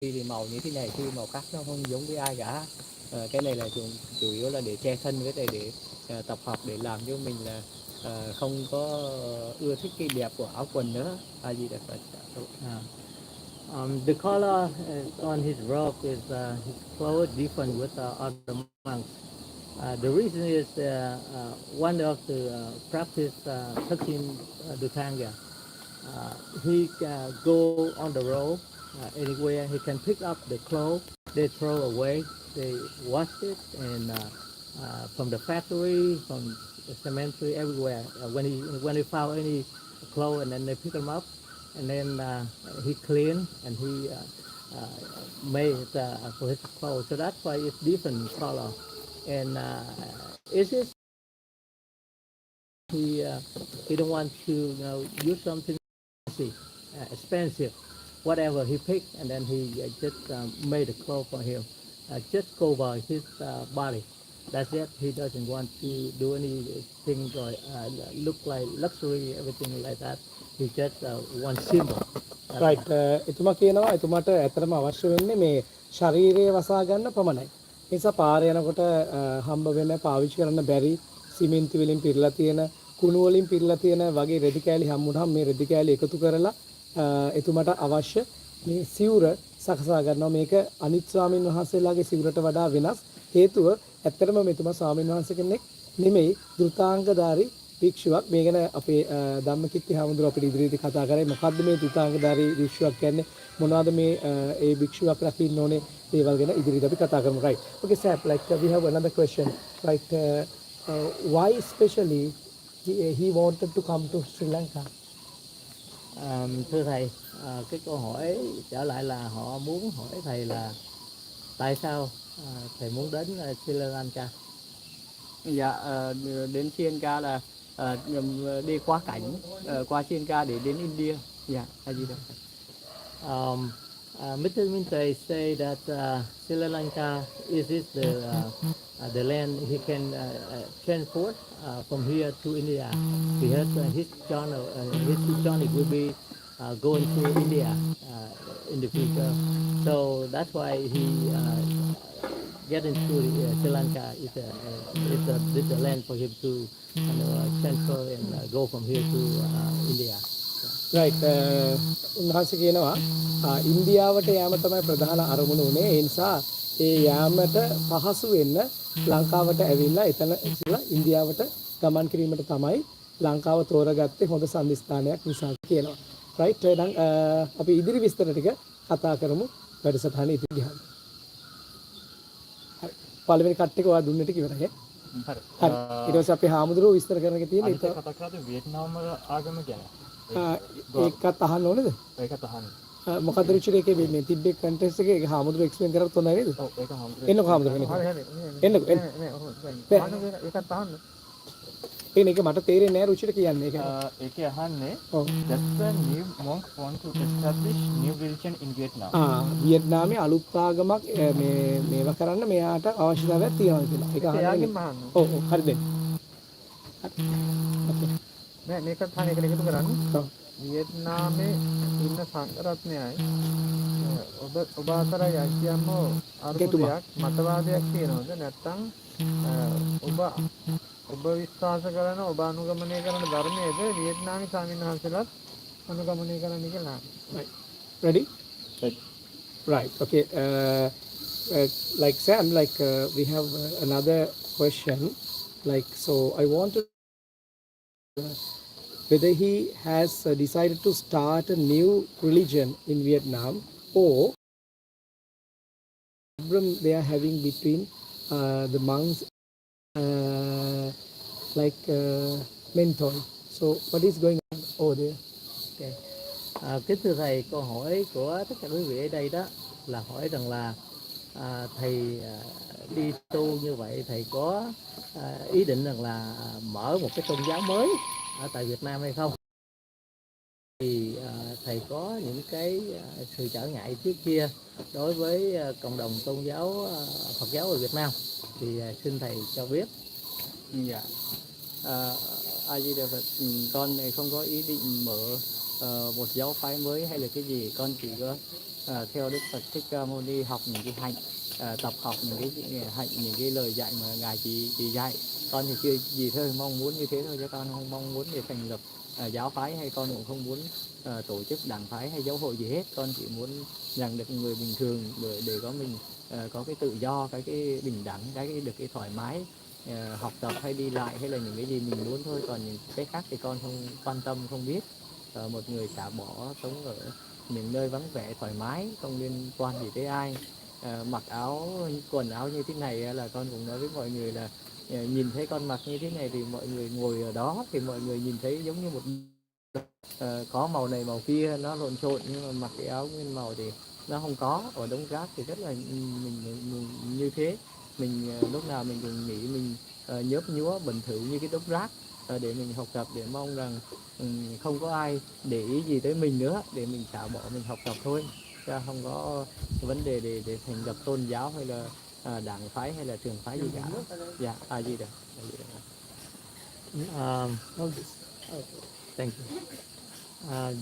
thì màu như thế này, thì màu khác nó không giống với ai cả. Cái này là chủ yếu là để che thân, với để tập hợp, để làm cho mình là không có ưa thích cái đẹp của áo quần nữa. Gì đẹp Phật. The color on his robe is his clothes different with other monks. The reason is one of the practice touching Dutanga. He go on the road anywhere. He can pick up the clothes they throw away. They wash it, and from the factory, from the cemetery, everywhere. When he found any clothes, and then they pick them up, and then he clean, and he made for his clothes. So that's why it's different color. And is it he don't want to use something expensive, whatever he picked, and then he just made a clothes for him, just cover his body. That's it. He doesn't want to do anything or look like luxury, everything like that. He just one symbol. right. එතුමා කියනවා එතුමාට ඇත්තටම අවශ්‍ය වෙන්නේ මේ ශරීරය වසා ගන්න පමණයි. ඒ නිසා පාර යනකොට හම්බ වෙන පාවිච්චි කරන්න බැරි සිමෙන්ති වලින් පිරලා තියෙන කුණු වලින් පිරලා තියෙන වගේ රෙදි කෑලි හම්බුනහම මේ රෙදි කෑලි එකතු කරලා එතුමාට අවශ්‍ය මේ සිවුර සකසා ගන්නවා. මේක අනිත් ස්වාමීන් වහන්සේලාගේ සිවුරට වඩා වෙනස්. හේතුව ඇත්තටම මෙතුමා ස්වාමීන් වහන්සේ කෙනෙක් නෙමෙයි, ධෘතාංගධාරී භික්ෂුවක්. මේ ගැන අපේ ධම්මකිත්ති හාමුදුරුවෝ අපිට ඉදිරියේදී කතා කරේ. මොකද්ද මේ ධෘතාංගධාරී භික්ෂුවක් කියන්නේ? මොනවද මේ ඒ භික්ෂුවක් රකින්න ඕනේ දේවල් ගැන ඉදිරියේදී අපි කතා කරමු. Right. Okay, sir. Like we have another question. Right. Why especially he wanted to come to Sri Lanka? Thưa thầy, cái câu hỏi trở lại là họ muốn hỏi thầy là tại sao thầy muốn đến Sri Lanka? Dạ, đến Sri Lanka là đi qua cảnh, qua Sri Lanka để đến India. Dạ, hay gì đâu. Mr. Minte say that Sri Lanka is the land he can transport from here to India, because his journey will be going to India in the future. So that's why he get into Sri Lanka. It's a land for him to transfer and go from here to India. Right. උන්වහන්සේ කියනවා ඉන්දියාවට යාම තමයි ප්‍රධාන අරමුණ උනේ. ඒ නිසා ඒ යාමට පහසු වෙන්න ලංකාවට ඇවිල්ලා එතන ඉඳලා ඉන්දියාවට ගමන් කිරීමට තමයි ලංකාව තෝරගත්තේ හොඳ සම්දිස්ථානයක් නිසා කියනවා. right. එහෙනම් අපි ඉදිරි විස්තර ටික කතා කරමු වැඩසටහනේ ඉදිරි ගියාම. හරි. පළවෙනි කට් එක ඔයා දුන්න ටික ඉවරයි. හරි. හරි. ඊට පස්සේ අපි හාමුදුරුවෝ විස්තර කරන්න තියෙන්නේ ඒක කතා කරද්දී වියට්නාම ආගම ගැන. ඒකත් අහන්න ඕනේද? ඒකත් අහන්න. මොකද රුචිර එකේ මේ තිබ්බේ කන්ටෙස්ට් එකේ හාමුදුරුවෝ එක්ස්ප්ලেইন කරත් හොඳයි නේද? ඔව් ඒක හාමුදුරුවෝ. එන්නකෝ හාමුදුරුවෝ එන්නකෝ. ඒකත් අහන්න. ඒක මට තේරෙන්නේ නැහැ රුචිර කියන්නේ ඒක. ඒකේ අහන්නේ that's the new monk want to establish new religion in Vietnam. වියට්නාමයේ අලුත් ආගමක් මේවා කරන්න මෙයාට අවශ්‍යතාවයක් තියෙනවා කියලා. ඒක අහන්නේ. ඔව් හරි දෙන්න. නෑ මේකත් අහන එකට එකතු කරන්න. වියට්නාමේ ඉන්න සංඝරත්නයයි ඔබ අතරයි අයිතියම අරුමුදයක් මතවාදයක් තියෙනවද? නැත්නම් ඔබ විශ්වාස කරන ඔබ අනුගමනය කරන ධර්මයේද වියට්නාමී ස්වාමීන් වහන්සේලාත් අනුගමනය කරන්න කියලා. Right. Ready? Right. Okay. Like Sam, like we have another question. Like, so I want to whether he has decided to start a new religion in Vietnam, or problem they are having between the monks like mentor. So what is going on over there? Okay. Kính thưa thầy, câu hỏi của tất cả quý vị ở đây đó là hỏi rằng là thầy đi tu như vậy, thầy có ý định rằng là mở một cái tôn giáo mới ở tại Việt Nam hay không? Thì thầy có những cái sự trở ngại trước kia đối với cộng đồng tôn giáo Phật giáo ở Việt Nam, thì xin thầy cho biết. Dạ. A Di Đà Phật, con này không có ý định mở một giáo phái mới hay là cái gì, con chỉ có theo Đức Phật Thích Ca Mâu Ni học những cái hạnh, tập học những cái hạnh, những cái lời dạy mà ngài chỉ dạy. Con thì chưa gì thôi, mong muốn như thế thôi, chứ con không mong muốn để thành lập giáo phái, hay con cũng không muốn tổ chức đảng phái hay giáo hội gì hết. Con chỉ muốn rằng được người bình thường để có mình có cái tự do, cái bình đẳng, được cái thoải mái học tập hay đi lại hay là những cái gì mình muốn thôi. Còn những cái khác thì con không quan tâm, không biết. Một người xả bỏ sống ở những nơi vắng vẻ thoải mái, không liên quan gì tới ai. Mặc quần áo như thế này là con cũng nói với mọi người là nhìn thấy con mặc như thế này thì mọi người ngồi ở đó thì mọi người nhìn thấy giống như một có màu này màu kia nó lộn xộn, nhưng mà mặc cái áo nguyên màu thì nó không có. Ở đống rác thì rất là mình như thế. Mình lúc nào mình cũng nghĩ mình nhớp nhúa bẩn thỉu như cái đống rác, để mình học tập, để mong rằng không có ai để ý gì tới mình nữa, để mình xả bỏ, mình học tập thôi, chứ không có vấn đề để thành lập tôn giáo hay là đảng phái hay là trường phái gì cả. Dạ, gì được. Oh, thank you.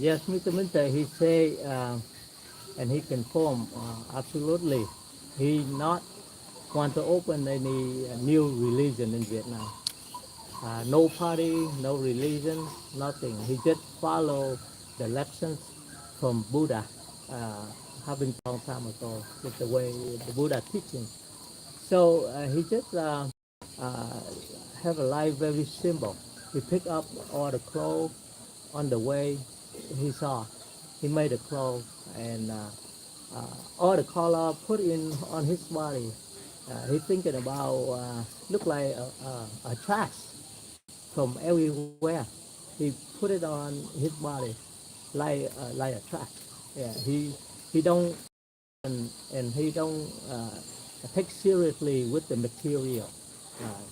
Yes, Mr. Minter, he say, and he confirm absolutely, he not want to open any new religion in Vietnam. No party, no religion, nothing. He just follow the lessons from Buddha, happened a long time ago, with the way the Buddha teaching. So he just have a life very simple. He pick up all the clothes on the way he saw. He made the clothes and all the color put in on his body. He thinking about look like a trash from everywhere. He put it on his body like a trash. Yeah, he don't and he don't take seriously with the material.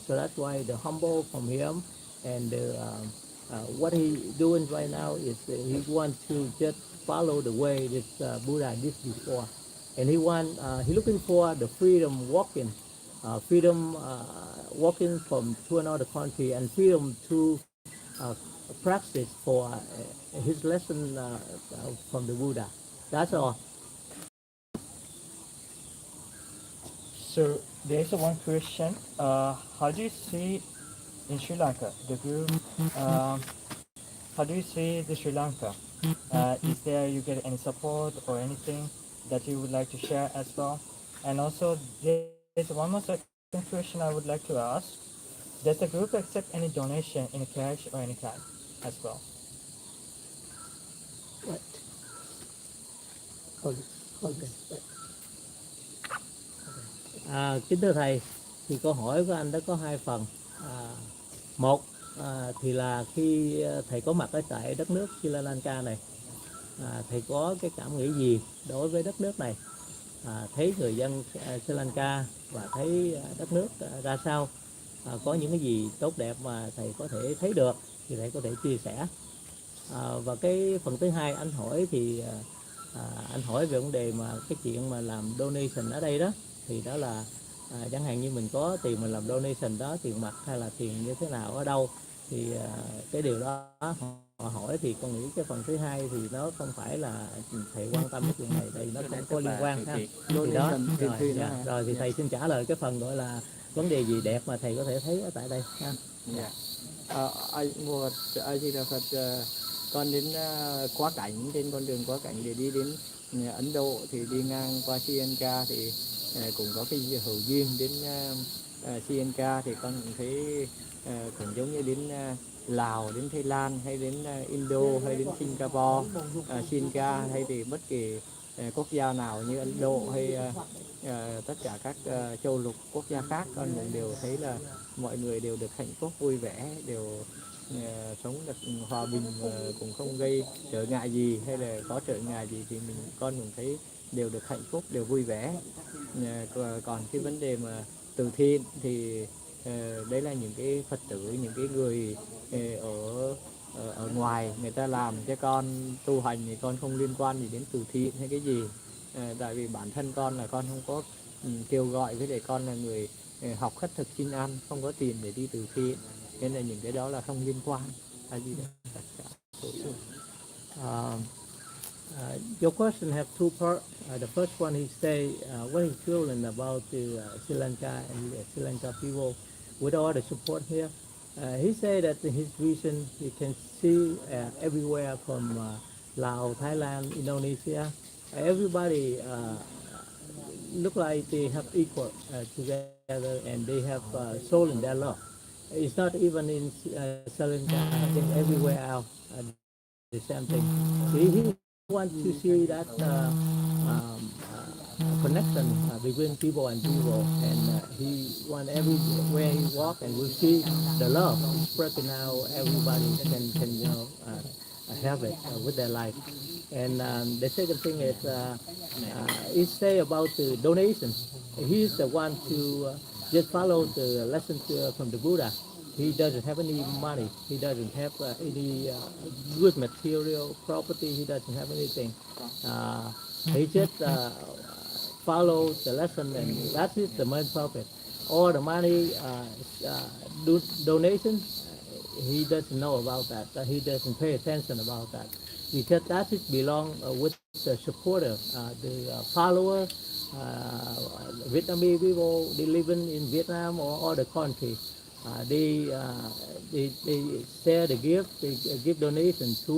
So that's why the humble from him and what he doing right now is he want to just follow the way this Buddha did before, and he looking for the freedom walking, freedom walking from to another country, and freedom to uh, practice for his lesson from the Buddha. That's all. So there's one question. How do you see in Sri Lanka the group? How do you see the Sri Lanka? Is there you get any support or anything that you would like to share as well? And also there's one more second question I would like to ask. Does the group accept any donation in cash or any kind as well? Right. Okay. Kính thưa thầy, thì câu hỏi của anh đó có hai phần. Một thì là khi thầy có mặt ở tại đất nước Sri Lanka này, thầy có cái cảm nghĩ gì đối với đất nước này, thấy người dân Sri Lanka và thấy đất nước ra sao, có những cái gì tốt đẹp mà thầy có thể thấy được thì thầy có thể chia sẻ. Và cái phần thứ hai anh hỏi thì anh hỏi về vấn đề mà cái chuyện mà làm donation ở đây đó, thì đó là chẳng hạn như mình có tiền mình làm donation đó, tiền mặt hay là tiền như thế nào ở đâu, thì cái điều đó họ hỏi thì con nghĩ cái phần thứ hai thì nó không phải là thầy quan tâm cái chuyện này, tại vì nó không có liên quan ha. Thì đó rồi thì thầy xin trả lời cái phần gọi là vấn đề gì đẹp mà thầy có thể thấy ở tại đây ha. Dạ. Ai là Phật, con đến quá cảnh, trên con đường quá cảnh để đi đến Ấn Độ thì đi ngang qua Sri Lanka thì cũng có cái hữu duyên đến Sri Lanka, thì con cũng thấy cũng giống như đến Lào, đến Thái Lan hay đến Indo hay đến Singapore, Sri Lanka hay thì bất kỳ quốc gia nào như Ấn Độ hay tất cả các châu lục quốc gia khác, con cũng đều thấy là mọi người đều được hạnh phúc vui vẻ, đều sống được hòa bình và cũng không gây trở ngại gì, hay là có trở ngại gì thì con cũng thấy đều được hạnh phúc, đều vui vẻ. Còn cái vấn đề mà từ thiện thì đấy là những cái Phật tử, những cái người ở ngoài người ta làm, cho con tu hành thì con không liên quan gì đến từ thiện hay cái gì. Tại vì bản thân con là con không có kêu gọi, với lại con là người học khất thực xin ăn, không có tiền để đi từ thiện, nên là những cái đó là không liên quan. Gì đó. Your question have two parts. The first one, he say what he feeling about the Sri Lanka and the Sri Lanka people with all the support here. He say that his vision he can see everywhere from Laos, Thailand, Indonesia. Everybody look like they have equal together and they have soul in their love. It's not even in Sri Lanka, I think everywhere else the same thing. He wants to see that connection between people and people, and he want everywhere he walk and we see the love spreading out. Everybody can have it with their life. And the second thing is he say about the donation. He's the one to just follow the lesson from the Buddha. He doesn't have any money. He doesn't have any good material property. He doesn't have anything. He just follow the lesson, and that is the main purpose. All the money donation, he doesn't know about that. He doesn't pay attention about that because that is belong with the supporter, the follower, Vietnamese people they living in Vietnam or other countries. They share the gift, they give donation to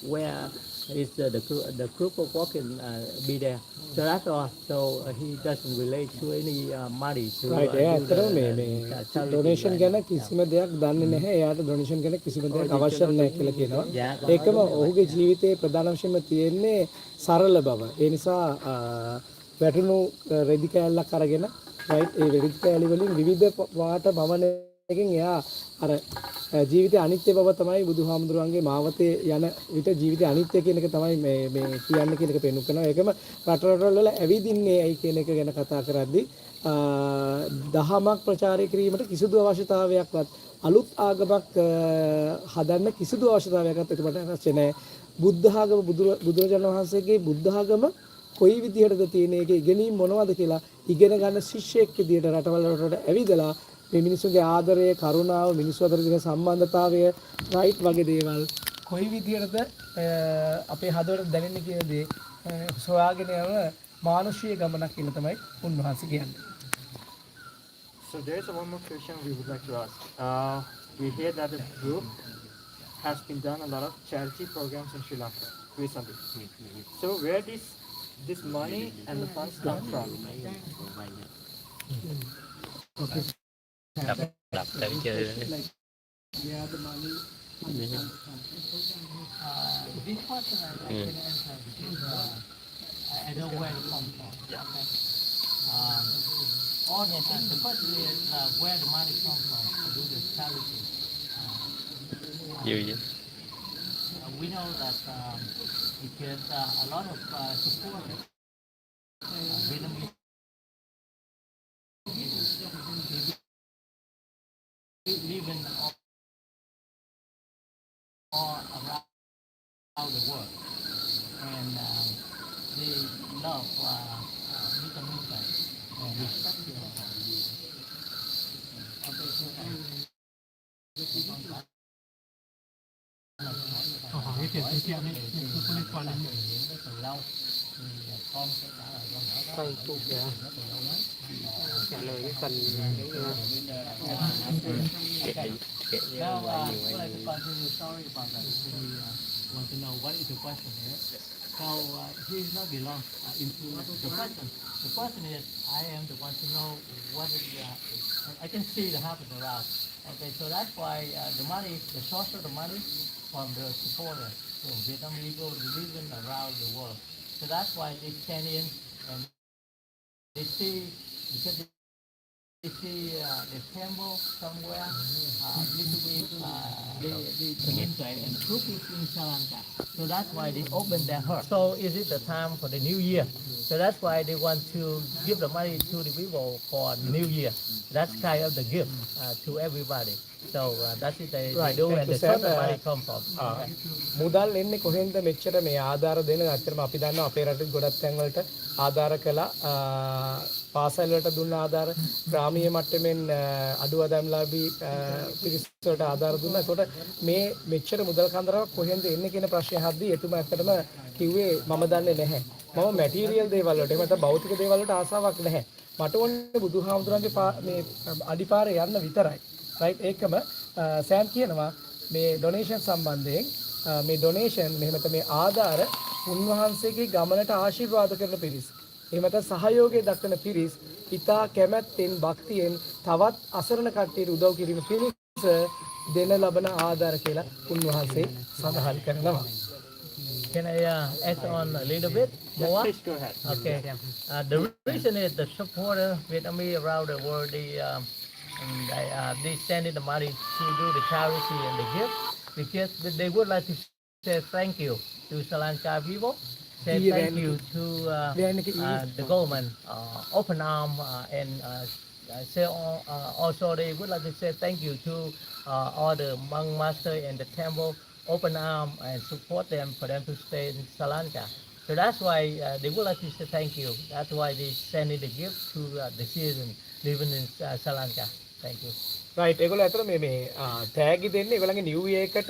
where is the group of working be there. So that's all. So he doesn't relate to any money to right do ඇත්තටම මේ charity donation right ගැන now. කිසිම දෙයක් දන්නේ නැහැ. එයාට donation ගැන කිසිම දෙයක් අවශ්‍ය නැහැ කියලා කියනවා. Yeah. ඒකම ඔහුගේ ජීවිතයේ ප්‍රධාන වශයෙන්ම තියෙන්නේ සරල බව. ඒ නිසා වැටුණු රෙදි කෑල්ලක් අරගෙන right ඒ රෙදි කෑලි වලින් විවිධ වාට භවනයකින් එයා අර ජීවිතයේ අනිත්‍ය බව තමයි බුදුහාමුදුරුවන්ගේ මාවතේ යන විට ජීවිතයේ අනිත්‍ය කියන එක තමයි මේ කියන්න කියන එක පෙන්වු කරනවා. ඒකම රටරටවල වල ඇවිදින්නේ ඇයි කියන එක ගැන කතා කරද්දී දහමක් ප්‍රචාරය කිරීමට කිසිදු අවශ්‍යතාවයක්වත් අලුත් ආගමක් හදන්න කිසිදු අවශ්‍යතාවයක්වත් එතකොට අවශ්‍ය නැහැ. බුද්ධ ආගම බුදුරජාණන් වහන්සේගේ බුද්ධ ආගම කොයි විදිහටද තියෙන එකේ ඉගෙනීම් මොනවද කියලා ඉගෙන ගන්න ශිෂ්‍යෙක් විදිහට රටවල් වලට ඇවිදලා මේ මිනිස්සුගේ ආදරය, කරුණාව, මිනිස්සු අතර තියෙන සම්බන්ධතාවය, රයිට් වගේ දේවල් කොයි විදිහටද අපේ හදවතට දැනෙන්නේ කියන දේ සොයාගෙන යන මානුෂීය ගමනක් කියලා තමයි උන්වහන්සේ කියන්නේ. So there's one more question we would like to ask. We hear that the group has been done a lot of charity programs in Sri Lanka recently. So where this money and the funds come from? This question I can answer because I know where it comes from. Okay. All the time, the question is where the money comes from to do the charity. We know that because a lot of supporters, Vietnamese living all around the world, and they love Vietnamese and respect them. Câu hỏi cái tiền từ thiện ấy thì tôi có liên quan đến mình. Từ lâu con sẽ trả lời câu hỏi đó. Quay tụ kìa. Trả lời cái phần Now, I'd like to continue. Sorry about that. We want to know what is the question here. So he not belong into the question. The question is, I am the one to know what is. I can see the happen around. Okay, so that's why the money, the source of the money from the supporters, so Vietnamese people living around the world. So that's why they stand in and they see because they see the temple somewhere, little bit, and group is in Sri Lanka. So that's why they open their heart. So is it the time for the new year? So that's why they want to give the money to the people for the new year. That's kind of the gift to everybody. So that's it they Right, do, thank and you, the sir. source of money come from. මුදල් එන්නේ කොහෙන්ද මෙච්චර මේ ආධාර දෙන ඇත්තටම අපි දන්නවා අපේ රටේ ගොඩක් තැන් වලට ආධාර කළා පාසල් වලට දුන්න ආධාර ග්‍රාමීය මට්ටමින් අඩු ආදායම්ලාභී පිරිස් වලට ආධාර දුන්නා. ඒකට මේ මෙච්චර මුදල් කන්දරාවක් කොහෙන්ද එන්නේ කියන ප්‍රශ්නය අහද්දී එතුමා ඇත්තටම කිව්වේ මම දන්නේ නැහැ. මම මැටීරියල් දේවල් වලට එහෙම නැත්නම් භෞතික දේවල් වලට ආසාවක් නැහැ. මට ඕනේ බුදුහාමුදුරන්ගේ මේ අඩිපාරේ යන්න විතරයි. රයිට් ඒකම සෑම් කියනවා මේ ඩොනේෂන් සම්බන්ධයෙන් මේ ඩොනේෂන් මෙහෙම නැත්නම් මේ ආධාර උන්වහන්සේගේ ගමනට ආශිර්වාද කරන පිරිස්. එහෙම නැත්නම් සහයෝගය දක්වන පිරිස් ඉතා කැමැත්තෙන් භක්තියෙන් තවත් අසරණ කට්ටියට උදව් කිරීම පිණිස දෙන ලබන ආධාර කියලා උන්වහන්සේ සඳහන් කරනවා. Can I add on a little bit more? Please go ahead. Okay. The reason is the supporter Vietnamese around the world, they sending the money to do the charity and the gift because they would like to say thank you to Sri Lanka people, say thank you to the government, open arm, and say also they would like to say thank you to all the monk master and the temple, open arm and support them for them to stay in Sri Lanka. So that's why they would like to say thank you. That's why they sending the gift to the citizen living in Sri Lanka. Thank you. Right ඒගොල්ලෝ ඇතර මේ තෑගි දෙන්නේ ඒගොල්ලන්ගේ New ඒකට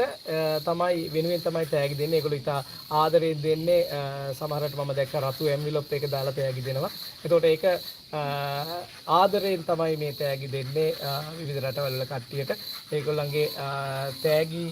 තමයි වෙනුවෙන් තමයි තෑගි දෙන්නේ. ඒගොල්ලෝ ඉතා ආදරයෙන් දෙන්නේ. සමහරට මම දැක්ක රතු එන්විලොප් එක දාලා තෑගි දෙනවා. එතකොට ඒක ආදරයෙන් තමයි මේ තෑගි දෙන්නේ විවිධ රටවල කට්ටියට. ඒගොල්ලන්ගේ තෑගි